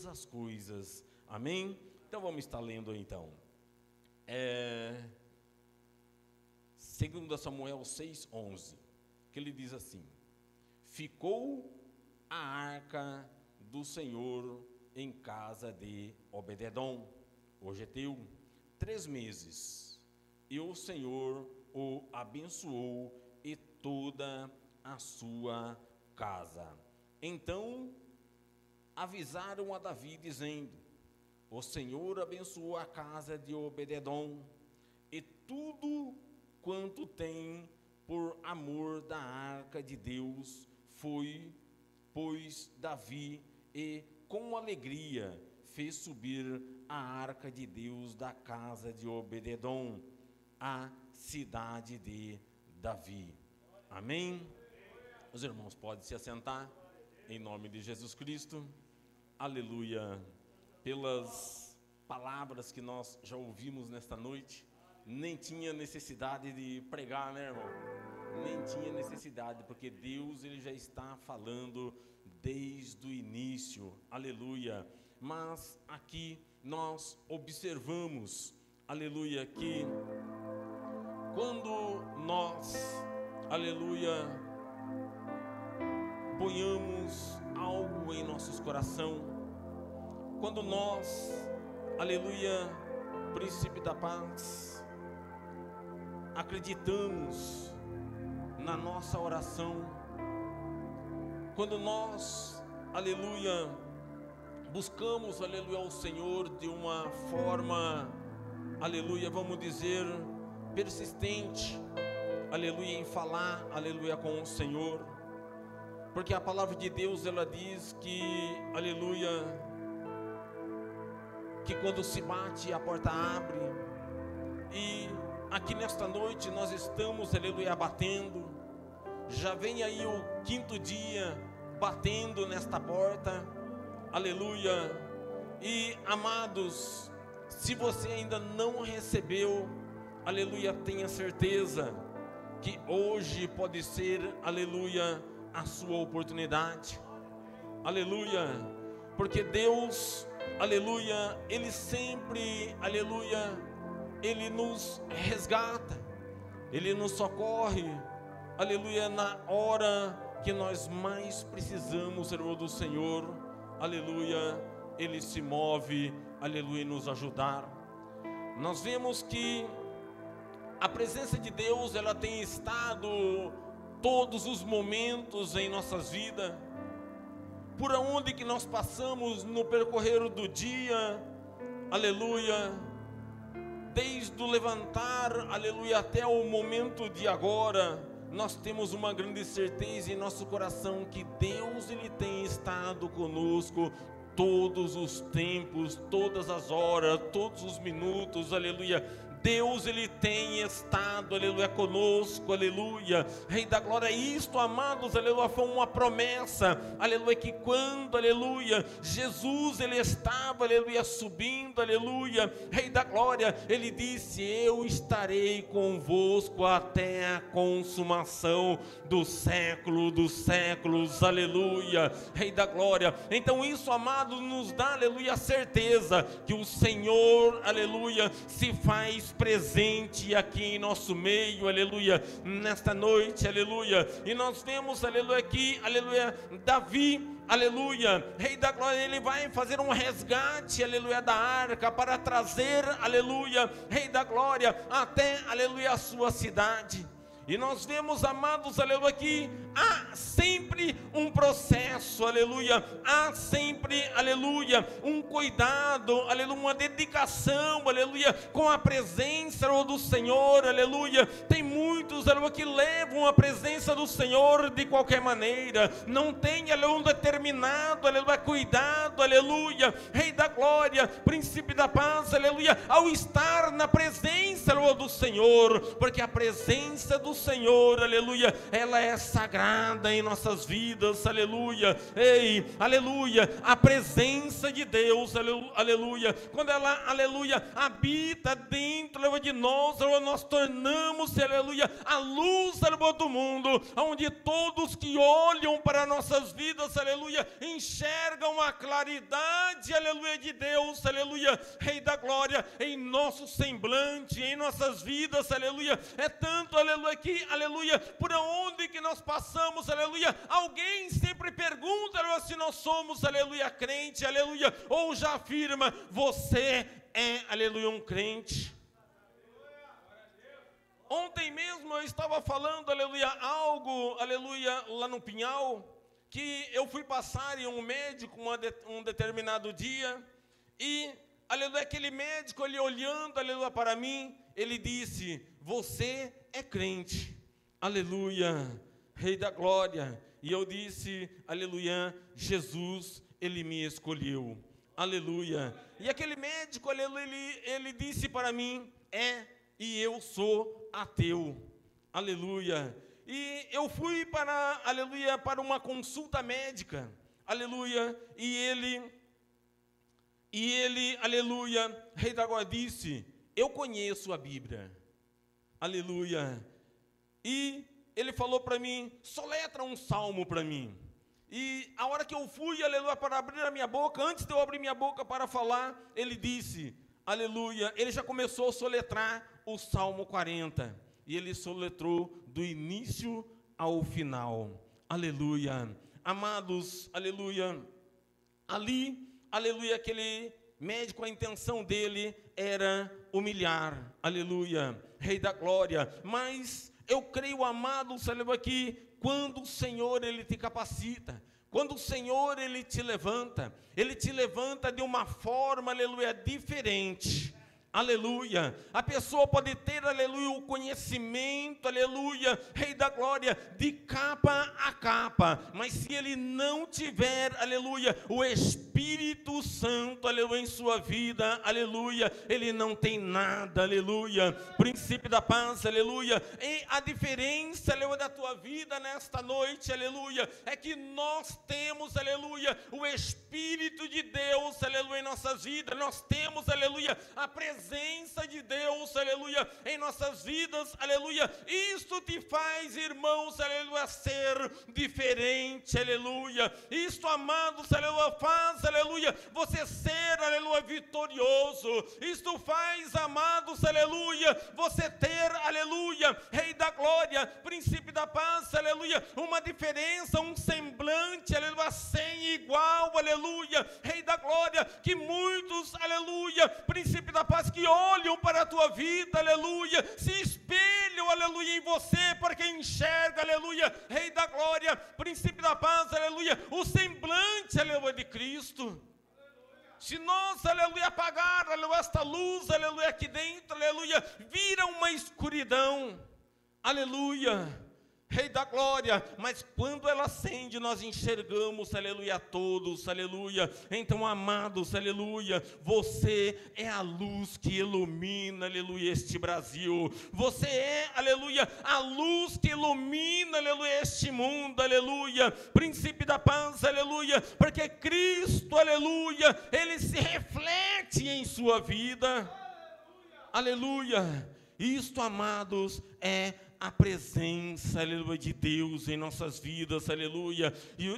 todas as coisas. Amém? Então vamos estar lendo aí, então. 2 Samuel 6:11, que ele diz assim: ficou a arca do Senhor em casa de Obed-edom, o geteu, 3 meses, e o Senhor o abençoou e toda a sua casa. Então avisaram a Davi, dizendo: o Senhor abençoou a casa de Obed-edom e tudo quanto tem por amor da arca de Deus. Foi, pois, Davi, e com alegria fez subir a arca de Deus da casa de Obed-edom, a cidade de Davi. Amém? Os irmãos podem se assentar, em nome de Jesus Cristo. Aleluia. Pelas palavras que nós já ouvimos nesta noite, nem tinha necessidade de pregar, né, irmão? Nem tinha necessidade, porque Deus, ele já está falando desde o início. Aleluia. Mas aqui nós observamos, aleluia, que quando nós, aleluia, ponhamos algo em nossos corações, quando nós, aleluia, príncipe da paz, acreditamos na nossa oração, quando nós, aleluia, buscamos, aleluia, ao Senhor de uma forma, aleluia, vamos dizer, persistente, aleluia, em falar, aleluia, com o Senhor, porque a palavra de Deus, ela diz que, aleluia, que quando se bate, a porta abre. E aqui nesta noite nós estamos, aleluia, batendo. Já vem aí o 5º dia batendo nesta porta, aleluia. E amados, se você ainda não recebeu, aleluia, tenha certeza que hoje pode ser, aleluia, a sua oportunidade, aleluia, porque Deus, aleluia, ele sempre, aleluia, ele nos resgata, ele nos socorre, aleluia, na hora que nós mais precisamos, Senhor, do Senhor, aleluia, ele se move, aleluia, em nos ajudar. Nós vemos que a presença de Deus, ela tem estado todos os momentos em nossas vidas, por onde que nós passamos no percorrer do dia, aleluia, desde o levantar, aleluia, até o momento de agora, nós temos uma grande certeza em nosso coração que Deus, ele tem estado conosco todos os tempos, todas as horas, todos os minutos, aleluia. Deus, ele tem estado, aleluia, conosco, aleluia, Rei da glória. Isto, amados, aleluia, foi uma promessa, aleluia, que quando, aleluia, Jesus, ele estava, aleluia, subindo, aleluia, Rei da glória, ele disse: eu estarei convosco até a consumação do século dos séculos, aleluia, Rei da glória. Então isso, amados, nos dá, aleluia, a certeza que o Senhor, aleluia, se faz presente aqui em nosso meio, aleluia, nesta noite, aleluia. E nós vemos, aleluia, aqui, aleluia, Davi, aleluia, Rei da glória, ele vai fazer um resgate, aleluia, da arca, para trazer, aleluia, Rei da glória, até, aleluia, a sua cidade. E nós vemos, amados, aleluia, que há sempre um processo, aleluia, há sempre, aleluia, um cuidado, aleluia, uma dedicação, aleluia, com a presença do Senhor, aleluia. Tem muitos, aleluia, que levam a presença do Senhor de qualquer maneira, não tem, aleluia, um determinado, aleluia, cuidado, aleluia, Rei da glória, príncipe da paz, aleluia, ao estar na presença, aleluia, do Senhor, porque a presença do Senhor, aleluia, ela é sagrada, morada em nossas vidas, aleluia. Ei, aleluia, a presença de Deus, aleluia, quando ela, aleluia, habita dentro de nós, nós tornamos, aleluia, a luz, aleluia, do mundo, onde todos que olham para nossas vidas, aleluia, enxergam a claridade, aleluia, de Deus, aleluia, Rei da glória, em nosso semblante, em nossas vidas, aleluia. É tanto, aleluia, que, aleluia, por onde que nós passamos, aleluia, alguém sempre pergunta, aleluia, se nós somos, aleluia, crente, aleluia, ou já afirma, você é, aleluia, um crente. Ontem mesmo eu estava falando, aleluia, algo, aleluia, lá no Pinhal, que eu fui passar em um médico um determinado dia, e, aleluia, aquele médico, ele olhando, aleluia, para mim, ele disse, você é crente, aleluia, Rei da glória. E eu disse, aleluia, Jesus, ele me escolheu, aleluia. E aquele médico, aleluia, ele disse para mim, e eu sou ateu, aleluia. E eu fui para, aleluia, para uma consulta médica, aleluia, e ele, aleluia, Rei da glória, disse, eu conheço a Bíblia, aleluia. E ele falou para mim, soletra um salmo para mim. E a hora que eu fui, aleluia, para abrir a minha boca, antes de eu abrir minha boca para falar, ele disse, aleluia, ele já começou a soletrar o Salmo 40. E ele soletrou do início ao final, aleluia. Amados, aleluia, ali, aleluia, aquele médico, a intenção dele era humilhar, aleluia, Rei da glória. Mas eu creio, amados, aleluia, que quando o Senhor, ele te capacita, quando o Senhor, ele te levanta de uma forma, aleluia, diferente. Aleluia, a pessoa pode ter, aleluia, o conhecimento, aleluia, Rei da glória, de capa a capa, mas se ele não tiver, aleluia, o Espírito Santo, aleluia, em sua vida, aleluia, ele não tem nada, aleluia. Princípio da paz, aleluia. E a diferença, aleluia, da tua vida nesta noite, aleluia, é que nós temos, aleluia, o Espírito de Deus, aleluia, em nossas vidas. Nós temos, aleluia, a presença de Deus, aleluia, em nossas vidas, aleluia. Isto te faz, irmãos, aleluia, ser diferente, aleluia. Isto, amados, aleluia, faz, aleluia, você ser, aleluia, vitorioso. Isto faz, amados, aleluia, você ter, aleluia, Rei da glória, Príncipe da paz, aleluia, uma diferença, um semblante, aleluia, sem igual, aleluia, Rei da glória, que muitos, aleluia, Príncipe da paz, que olham para a tua vida, aleluia, se espelham, aleluia, em você, porque enxerga, aleluia, Rei da glória, Príncipe da paz, aleluia, o semblante, aleluia, de Cristo. Se nós, aleluia, apagar, aleluia, esta luz, aleluia, aqui dentro, aleluia, vira uma escuridão, aleluia, Rei da glória, mas quando ela acende, nós enxergamos, aleluia, a todos, aleluia. Então, amados, aleluia, você é a luz que ilumina, aleluia, este Brasil. Você é, aleluia, a luz que ilumina, aleluia, este mundo, aleluia. Príncipe da paz, aleluia, porque Cristo, aleluia, ele se reflete em sua vida, aleluia. Isto, amados, é a presença, aleluia, de Deus em nossas vidas, aleluia,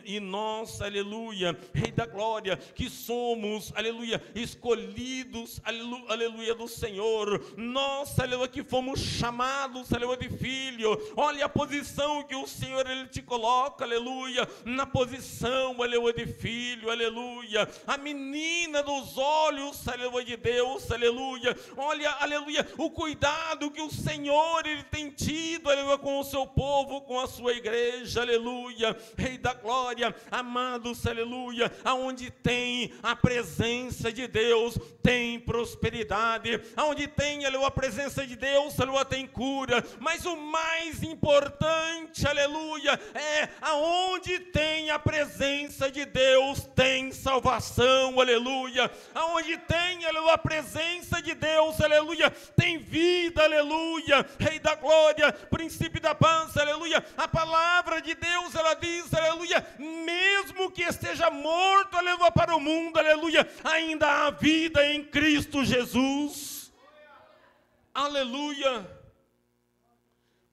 e nós, aleluia, Rei da glória, que somos, aleluia, escolhidos, aleluia, do Senhor, nós, aleluia, que fomos chamados, aleluia, de filho. Olha a posição que o Senhor, ele te coloca, aleluia, na posição, aleluia, de filho, aleluia, a menina dos olhos, aleluia, de Deus, aleluia. Olha, aleluia, o cuidado que o Senhor, ele tem tido, aleluia, com o seu povo, com a sua igreja, aleluia, Rei da glória. Amados, aleluia, aonde tem a presença de Deus, tem prosperidade. Aonde tem, aleluia, a presença de Deus, aleluia, tem cura. Mas o mais importante, aleluia, é aonde tem a presença de Deus, tem salvação, aleluia. Aonde tem, aleluia, a presença de Deus, aleluia, tem vida, aleluia, Rei da glória. Princípio da paz, aleluia. A palavra de Deus, ela diz, aleluia, mesmo que esteja morto, aleluia, para o mundo, aleluia, ainda há vida em Cristo Jesus. Aleluia.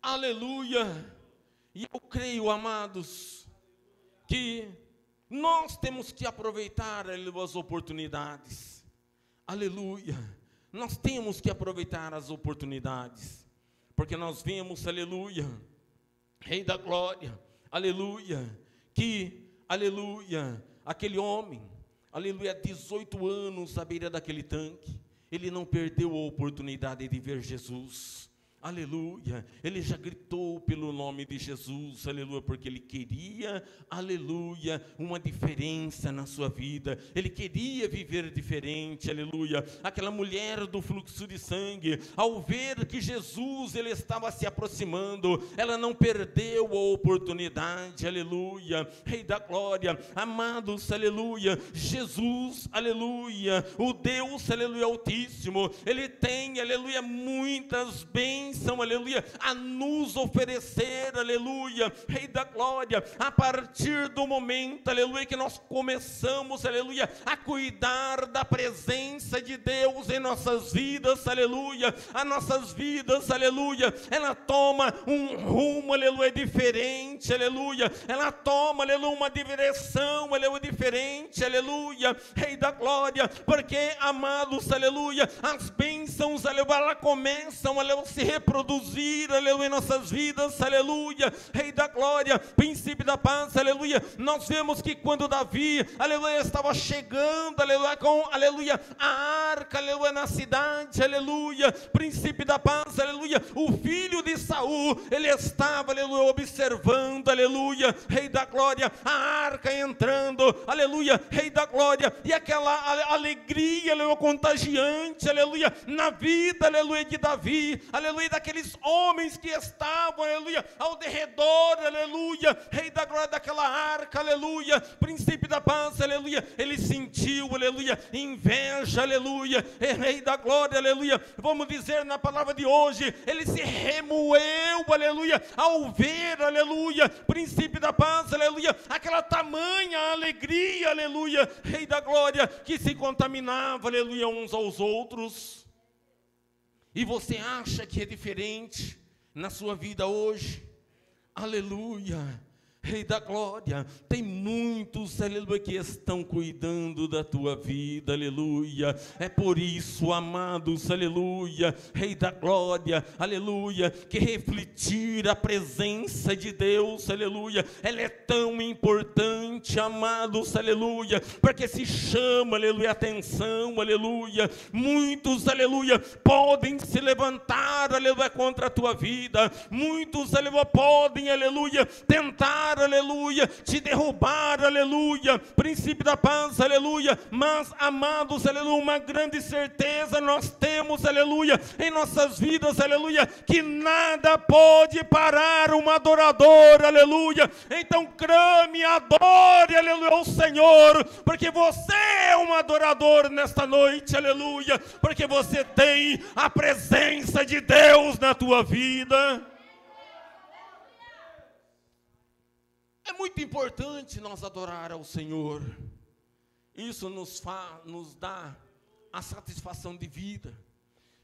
Aleluia. E eu creio, amados, que nós temos que aproveitar, aleluia, as oportunidades. Aleluia. Nós temos que aproveitar as oportunidades, porque nós vemos, aleluia, Rei da Glória, aleluia, que, aleluia, aquele homem, aleluia, 18 anos à beira daquele tanque, ele não perdeu a oportunidade de ver Jesus. Aleluia, ele já gritou pelo nome de Jesus, aleluia, porque ele queria, aleluia, uma diferença na sua vida, ele queria viver diferente, aleluia. Aquela mulher do fluxo de sangue, ao ver que Jesus, ele estava se aproximando, ela não perdeu a oportunidade, aleluia. Rei da Glória, amados, aleluia, Jesus, aleluia, o Deus, aleluia, Altíssimo, ele tem, aleluia, muitas bênçãos, aleluia, a nos oferecer, aleluia, Rei da Glória, a partir do momento, aleluia, que nós começamos, aleluia, a cuidar da presença de Deus em nossas vidas, aleluia, as nossas vidas, aleluia, ela toma um rumo, aleluia, diferente, aleluia, ela toma, aleluia, uma direção, aleluia, diferente, aleluia, Rei da Glória, porque, amados, aleluia, as bênçãos, aleluia, elas começam, aleluia, se reproduzir, aleluia, em nossas vidas, aleluia, Rei da Glória, Príncipe da paz, aleluia. Nós vemos que quando Davi, aleluia, estava chegando, aleluia, com, aleluia, a arca, aleluia, na cidade, aleluia, Príncipe da paz, aleluia, o filho de Saul, ele estava, aleluia, observando, aleluia, Rei da Glória, a arca entrando, aleluia, Rei da Glória, e aquela alegria, aleluia, contagiante, aleluia, na vida, aleluia, de Davi, aleluia, daqueles homens que estavam, aleluia, ao derredor, aleluia, Rei da Glória, daquela arca, aleluia, Príncipe da paz, aleluia, ele sentiu, aleluia, inveja, aleluia, Rei da Glória, aleluia, vamos dizer na palavra de hoje, ele se remoeu, aleluia, ao ver, aleluia, Príncipe da paz, aleluia, aquela tamanha alegria, aleluia, Rei da Glória, que se contaminava, aleluia, uns aos outros. E você acha que é diferente na sua vida hoje? Aleluia, Rei da Glória, tem muitos, aleluia, que estão cuidando da tua vida, aleluia, é por isso, amados, aleluia, Rei da Glória, aleluia, que refletir a presença de Deus, aleluia, ela é tão importante, amados, aleluia, porque se chama, aleluia, atenção, aleluia, muitos, aleluia, podem se levantar, aleluia, contra a tua vida, muitos, aleluia, podem, aleluia, tentar, aleluia, te derrubar, aleluia, Príncipe da paz, aleluia, mas, amados, aleluia, uma grande certeza nós temos, aleluia, em nossas vidas, aleluia, que nada pode parar um adorador, aleluia, então clame, adore, aleluia, ao Senhor, porque você é um adorador nesta noite, aleluia, porque você tem a presença de Deus na tua vida. É muito importante nós adorar ao Senhor. Isso nos dá a satisfação de vida.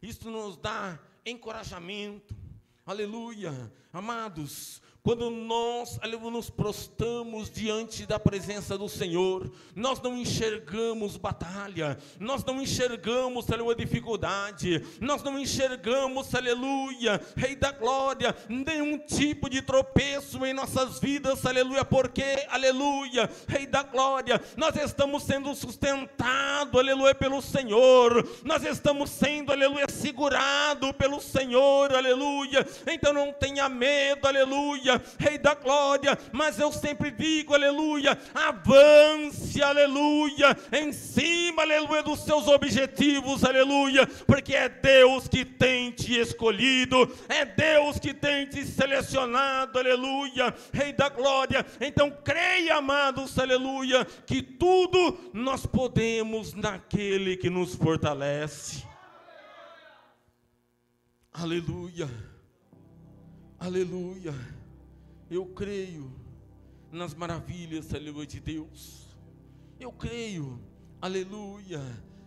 Isso nos dá encorajamento. Aleluia. Amados, quando nós, aleluia, nos prostramos diante da presença do Senhor, nós não enxergamos batalha, nós não enxergamos, aleluia, dificuldade, nós não enxergamos, aleluia, Rei da Glória, nenhum tipo de tropeço em nossas vidas, aleluia, porque, aleluia, Rei da Glória, nós estamos sendo sustentados, aleluia, pelo Senhor, nós estamos sendo, aleluia, segurados pelo Senhor, aleluia, então não tenha medo, aleluia, Rei da Glória, mas eu sempre digo, aleluia, avance, aleluia, em cima, aleluia, dos seus objetivos, aleluia, porque é Deus que tem te escolhido, é Deus que tem te selecionado, aleluia, Rei da Glória, então creia, amados, aleluia, que tudo nós podemos naquele que nos fortalece, aleluia. aleluia, eu creio nas maravilhas, aleluia, de Deus. Eu creio, aleluia,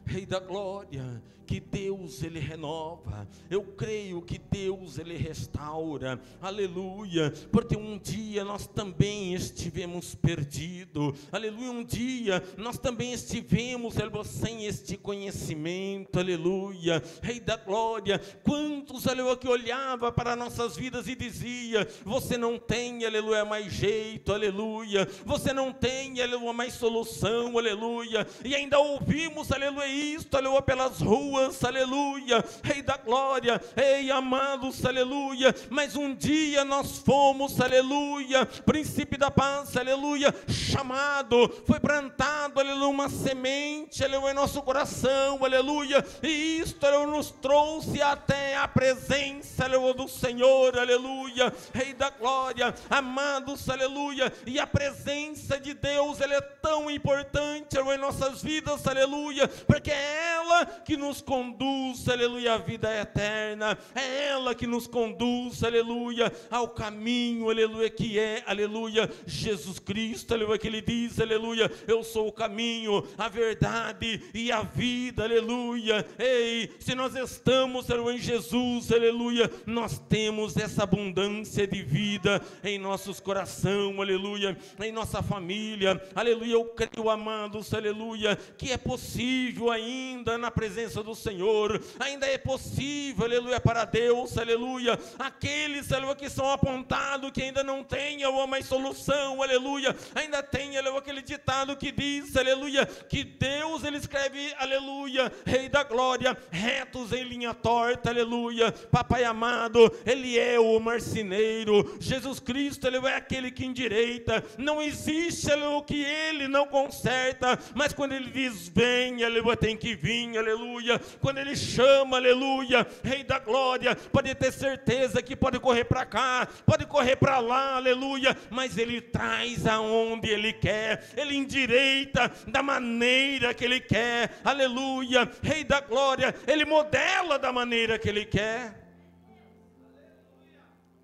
Rei da glória, que Deus Ele renova. Eu creio que Deus Ele restaura, aleluia, porque um dia nós também estivemos perdidos, aleluia, um dia nós também estivemos, aleluia, sem este conhecimento, aleluia, Rei da glória. Quantos, aleluia, que olhava para nossas vidas e dizia: você não tem, aleluia, mais jeito, aleluia, você não tem, aleluia, mais solução, aleluia, e ainda ouvimos, aleluia, isto, aleluia, pelas ruas, aleluia, Rei da glória, ei, amados, aleluia, mas um dia nós fomos, aleluia, príncipe da paz, aleluia, chamado, foi plantado, aleluia, uma semente, aleluia, em nosso coração, aleluia, e isto, aleluia, nos trouxe até a presença, aleluia, do Senhor, aleluia, Rei da glória, amados, aleluia, e a presença de Deus, ela é tão importante, aleluia, em nossas vidas, aleluia, porque é ela que nos conduz, aleluia, à vida eterna, é ela que nos conduz, aleluia, ao caminho, aleluia, que é, aleluia, Jesus Cristo, aleluia, que Ele diz, aleluia, eu sou o caminho, a verdade e a vida, aleluia. Ei, se nós estamos, aleluia, em Jesus, aleluia, nós temos essa abundância de vida em nossos corações, aleluia, em nossa família, aleluia. Eu creio, amados, aleluia, que é possível ainda na presença do Senhor, ainda é possível, aleluia, para Deus, aleluia, aqueles, aleluia, que são apontados, que ainda não têm, aleluia, mais solução, aleluia, ainda tem, aleluia, aquele ditado que diz, aleluia, que Deus, Ele escreve, aleluia, Rei da glória, retos em linha torta, aleluia, papai amado, Ele é o marceneiro, Jesus Cristo, Ele é aquele que endireita, não existe, aleluia, o que Ele não conserta, mas quando Ele diz vem, aleluia, tem que vir, aleluia, quando Ele chama, aleluia, Rei da glória, pode ter certeza que pode correr para cá, pode correr para lá, aleluia, mas Ele traz aonde Ele quer, Ele endireita da maneira que Ele quer, aleluia, Rei da glória, Ele modela da maneira que Ele quer.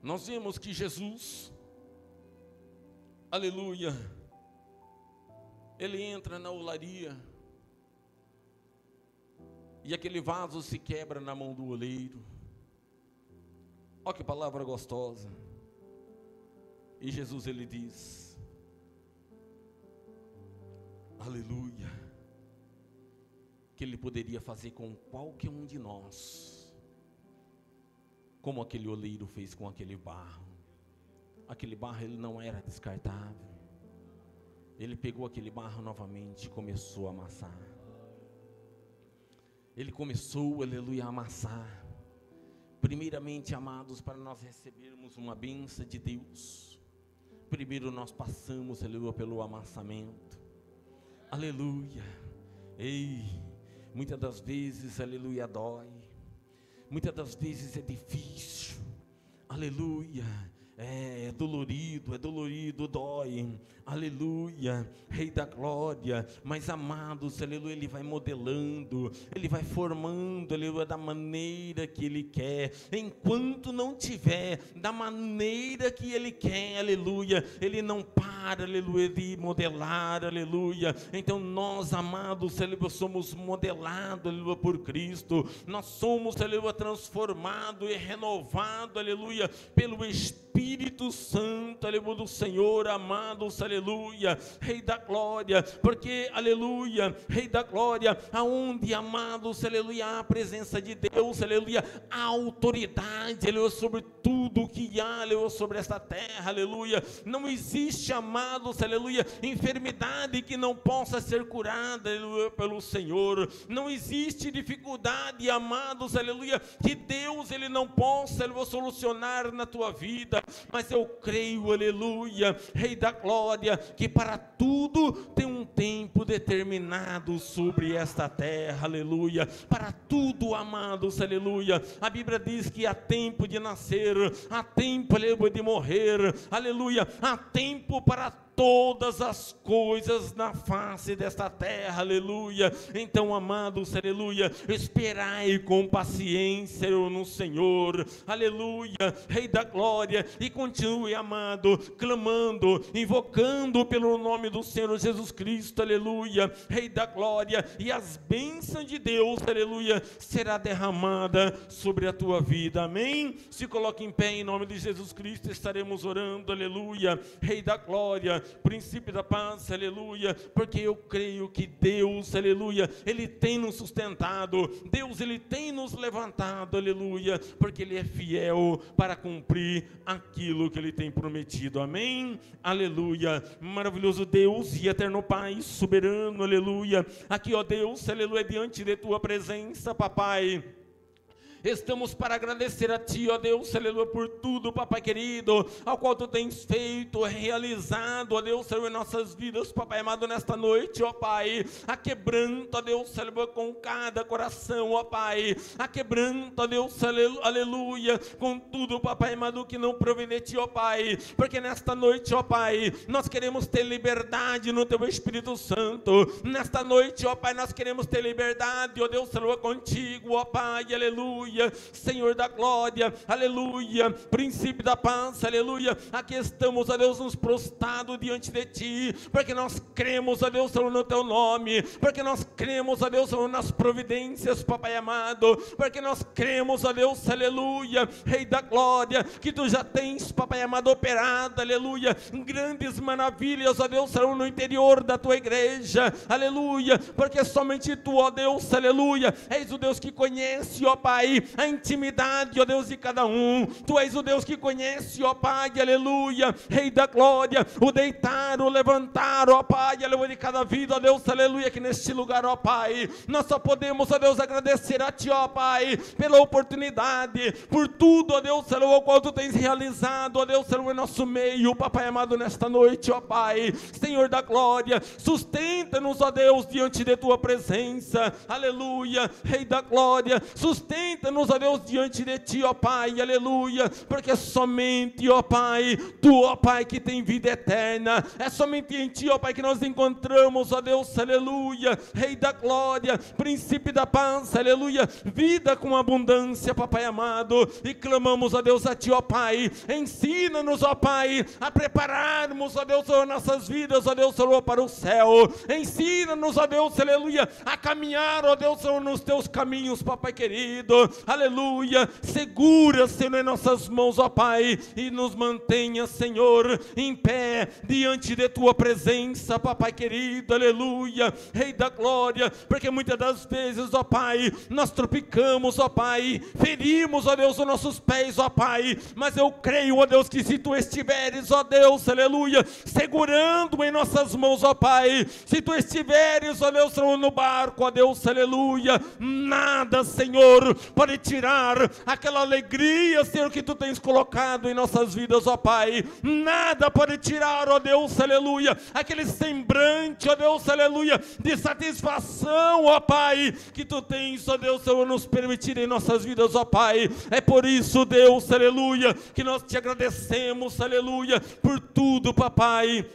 Nós vimos que Jesus, aleluia, Ele entra na olaria, e aquele vaso se quebra na mão do oleiro. Olha que palavra gostosa. E Jesus, Ele diz, aleluia, que Ele poderia fazer com qualquer um de nós, como aquele oleiro fez com aquele barro. Aquele barro, ele não era descartável. Ele pegou aquele barro novamente e começou a amassar. Ele começou, aleluia, a amassar. Primeiramente, amados, para nós recebermos uma bênção de Deus, primeiro nós passamos, aleluia, pelo amassamento. Aleluia. Ei, muitas das vezes, aleluia, dói. Muitas das vezes é difícil. Aleluia. É dolorido, dói, aleluia, Rei da glória, mas amados, aleluia, Ele vai modelando, Ele vai formando, aleluia, da maneira que Ele quer, enquanto não tiver da maneira que Ele quer, aleluia, Ele não para, aleluia, de modelar, aleluia. Então nós, amados, aleluia, somos modelados, aleluia, por Cristo, nós somos, aleluia, transformados e renovados, aleluia, pelo Espírito Santo, aleluia, do Senhor, amados, aleluia, Rei da glória, porque, aleluia, Rei da glória, aonde, amados, aleluia, há a presença de Deus, aleluia, a autoridade, aleluia, sobre tudo que há, aleluia, sobre esta terra, aleluia, não existe, amados, aleluia, enfermidade que não possa ser curada, aleluia, pelo Senhor, não existe dificuldade, amados, aleluia, que Deus, Ele não possa, aleluia, solucionar na tua vida, mas eu creio, aleluia, Rei da glória, que para tudo tem um tempo determinado sobre esta terra, aleluia, para tudo, amados, aleluia, a Bíblia diz que há tempo de nascer, há tempo, aleluia, de morrer, aleluia, há tempo para todas as coisas na face desta terra, aleluia. Então, amados, aleluia, esperai com paciência no Senhor, aleluia, Rei da glória, e continue, amado, clamando, invocando pelo nome do Senhor Jesus Cristo, aleluia, Rei da glória, e as bênçãos de Deus, aleluia, será derramada sobre a tua vida, amém? Se coloque em pé em nome de Jesus Cristo, estaremos orando, aleluia, Rei da glória, príncipe da paz, aleluia, porque eu creio que Deus, aleluia, Ele tem nos sustentado, Deus, Ele tem nos levantado, aleluia, porque Ele é fiel para cumprir aquilo que Ele tem prometido, amém? Aleluia, maravilhoso Deus e eterno Pai, soberano, aleluia, aqui ó Deus, aleluia, diante de tua presença, papai, estamos para agradecer a Ti, ó Deus, aleluia, por tudo, papai querido, ao qual Tu tens feito, realizado, ó Deus, aleluia, em nossas vidas, papai amado, nesta noite, ó Pai, aquebranta, ó Deus, aleluia, com cada coração, ó Pai, aquebranta, ó Deus, aleluia, com tudo, papai amado, que não provém de Ti, ó Pai, porque nesta noite, ó Pai, nós queremos ter liberdade no Teu Espírito Santo, nesta noite, ó Pai, nós queremos ter liberdade, ó Deus, aleluia, contigo, ó Pai, aleluia, Senhor da glória, aleluia, príncipe da paz, aleluia, aqui estamos, ó Deus, nos prostrados diante de Ti, porque nós cremos, ó Deus, no Teu nome, porque nós cremos, ó Deus, nas providências, papai amado, porque nós cremos, ó Deus, aleluia, Rei da glória, que Tu já tens, papai amado, operado, aleluia, grandes maravilhas, ó Deus, no interior da Tua igreja, aleluia, porque somente Tu, ó Deus, aleluia, és o Deus que conhece, ó Pai, a intimidade, ó Deus, de cada um. Tu és o Deus que conhece, ó Pai, aleluia, Rei da glória, o deitar, o levantar, ó Pai, aleluia, de cada vida, ó Deus, aleluia, aqui neste lugar, ó Pai, nós só podemos, ó Deus, agradecer a Ti, ó Pai, pela oportunidade, por tudo, ó Deus, aleluia, o qual Tu tens realizado, ó Deus, aleluia, em nosso meio, papai amado, nesta noite, ó Pai, Senhor da glória, sustenta-nos, ó Deus, diante de Tua presença, aleluia, Rei da glória, sustenta-nos, ó Deus, diante de Ti, ó Pai, aleluia, porque somente, ó Pai, Tu, ó Pai, que tem vida eterna, é somente em Ti, ó Pai, que nós encontramos, ó Deus, aleluia, Rei da glória, príncipe da paz, aleluia, vida com abundância, papai amado, e clamamos, ó Deus, a Ti, ó Pai, ensina-nos, ó Pai, a prepararmos, ó Deus, ó, nossas vidas, ó Deus, ó, para o céu, ensina-nos, ó Deus, aleluia, a caminhar, ó Deus, ó, nos Teus caminhos, papai querido, aleluia, segura, Senhor, em nossas mãos, ó Pai, e nos mantenha, Senhor, em pé, diante de Tua presença, papai querido, aleluia, Rei da glória, porque muitas das vezes, ó Pai, nós tropicamos, ó Pai, ferimos, ó Deus, os nossos pés, ó Pai, mas eu creio, ó Deus, que se Tu estiveres, ó Deus, aleluia, segurando em nossas mãos, ó Pai, se Tu estiveres, ó Deus, no barco, ó Deus, aleluia, nada, Senhor, pode tirar aquela alegria, Senhor, que Tu tens colocado em nossas vidas, ó Pai, nada pode tirar, ó Deus, aleluia, aquele semblante, ó Deus, aleluia, de satisfação, ó Pai, que Tu tens, ó Deus, Senhor, nos permitir em nossas vidas, ó Pai, é por isso, Deus, aleluia, que nós Te agradecemos, aleluia, por tudo, papai,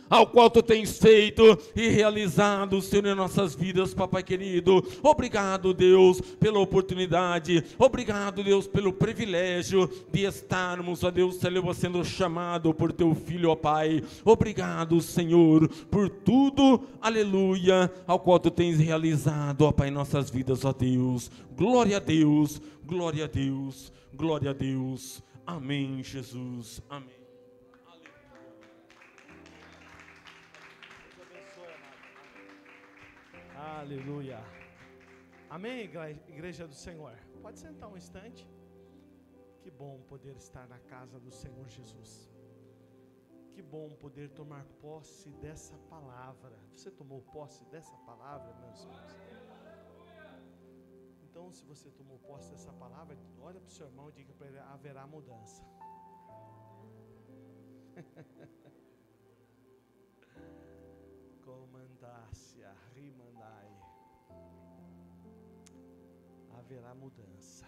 ao qual Tu tens feito e realizado, Senhor, em nossas vidas, papai querido. Obrigado, Deus, pela oportunidade, obrigado, Deus, pelo privilégio de estarmos, ó Deus, sendo chamado por Teu Filho, ó Pai. Obrigado, Senhor, por tudo, aleluia, ao qual Tu tens realizado, ó Pai, em nossas vidas, ó Deus. Glória a Deus, glória a Deus, glória a Deus. Amém, Jesus, amém. Aleluia. Amém, igreja do Senhor. Pode sentar um instante. Que bom poder estar na casa do Senhor Jesus. Que bom poder tomar posse dessa palavra. Você tomou posse dessa palavra, meus irmãos? Então, se você tomou posse dessa palavra, olha para o seu irmão e diga para ele: haverá mudança. Comandácia, rimandai. Haverá mudança.